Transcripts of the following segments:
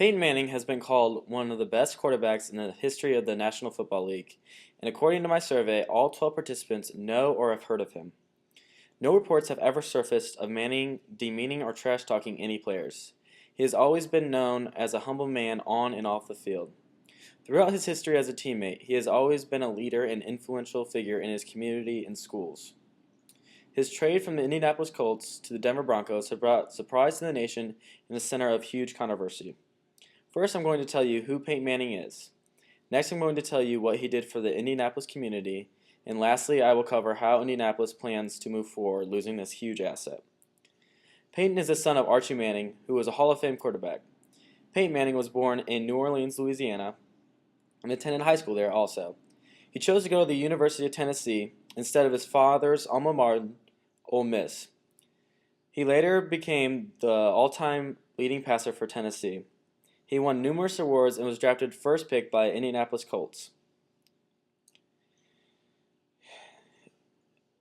Peyton Manning has been called one of the best quarterbacks in the history of the National Football League, and according to my survey, all 12 participants know or have heard of him. No reports have ever surfaced of Manning demeaning or trash-talking any players. He has always been known as a humble man on and off the field. Throughout his history as a teammate, he has always been a leader and influential figure in his community and schools. His trade from the Indianapolis Colts to the Denver Broncos has brought surprise to the nation and the center of huge controversy. First, I'm going to tell you who Peyton Manning is. Next, I'm going to tell you what he did for the Indianapolis community. And lastly, I will cover how Indianapolis plans to move forward, losing this huge asset. Peyton is the son of Archie Manning, who was a Hall of Fame quarterback. Peyton Manning was born in New Orleans, Louisiana, and attended high school there also. He chose to go to the University of Tennessee instead of his father's alma mater, Ole Miss. He later became the all-time leading passer for Tennessee. He won numerous awards and was drafted first pick by Indianapolis Colts.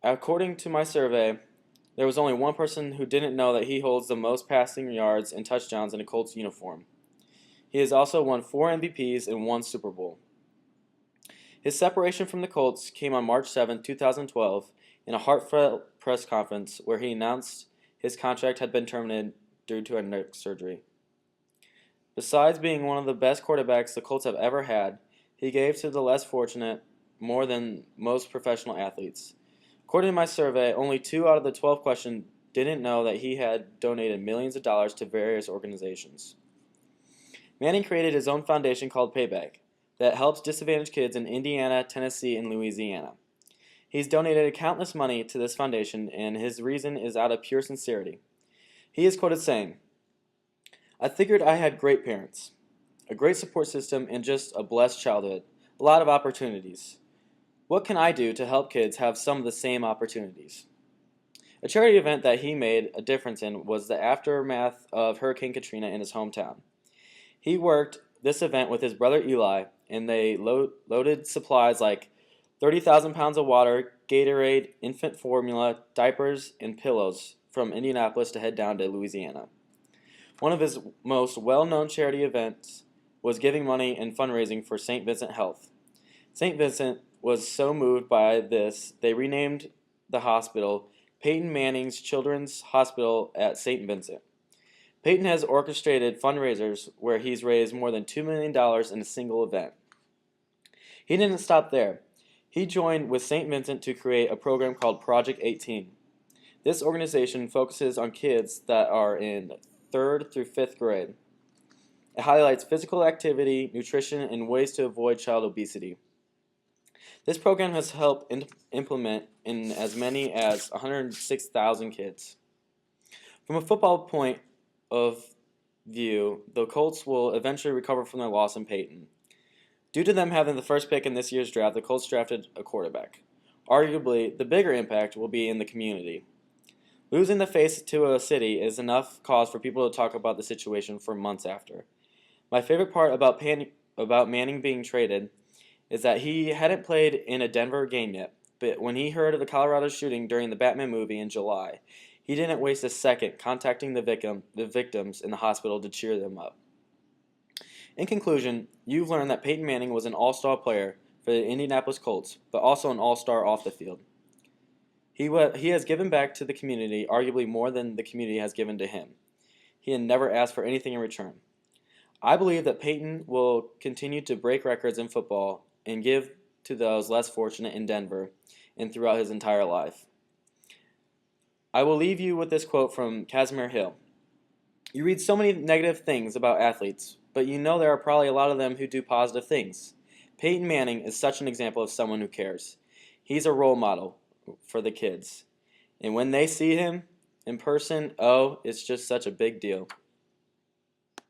According to my survey, there was only one person who didn't know that he holds the most passing yards and touchdowns in a Colts uniform. He has also won 4 MVPs and 1 Super Bowl. His separation from the Colts came on March 7, 2012, in a heartfelt press conference where he announced his contract had been terminated due to a neck surgery. Besides being one of the best quarterbacks the Colts have ever had, he gave to the less fortunate more than most professional athletes. According to my survey, only 2 out of the 12 questioned didn't know that he had donated millions of dollars to various organizations. Manning created his own foundation called Payback that helps disadvantaged kids in Indiana, Tennessee, and Louisiana. He's donated countless money to this foundation, and his reason is out of pure sincerity. He is quoted saying, "I figured I had great parents, a great support system, and just a blessed childhood, a lot of opportunities. What can I do to help kids have some of the same opportunities?" A charity event that he made a difference in was the aftermath of Hurricane Katrina in his hometown. He worked this event with his brother Eli, and they loaded supplies like 30,000 pounds of water, Gatorade, infant formula, diapers, and pillows from Indianapolis to head down to Louisiana. One of his most well-known charity events was giving money and fundraising for St. Vincent Health. St. Vincent was so moved by this, they renamed the hospital Peyton Manning's Children's Hospital at St. Vincent. Peyton has orchestrated fundraisers where he's raised more than $2 million in a single event. He didn't stop there. He joined with St. Vincent to create a program called Project 18. This organization focuses on kids that are in 3rd through 5th grade. It highlights physical activity, nutrition, and ways to avoid child obesity. This program has helped implement in as many as 106,000 kids. From a football point of view, the Colts will eventually recover from their loss in Peyton. Due to them having the first pick in this year's draft, the Colts drafted a quarterback. Arguably, the bigger impact will be in the community. Losing the face to a city is enough cause for people to talk about the situation for months after. My favorite part about Manning being traded is that he hadn't played in a Denver game yet, but when he heard of the Colorado shooting during the Batman movie in July, he didn't waste a second contacting the victims in the hospital to cheer them up. In conclusion, you've learned that Peyton Manning was an all-star player for the Indianapolis Colts, but also an all-star off the field. He has given back to the community arguably more than the community has given to him. He had never asked for anything in return. I believe that Peyton will continue to break records in football and give to those less fortunate in Denver and throughout his entire life. I will leave you with this quote from Casimir Hill. "You read so many negative things about athletes, but you know there are probably a lot of them who do positive things. Peyton Manning is such an example of someone who cares. He's a role model for the kids. And when they see him in person, oh, it's just such a big deal."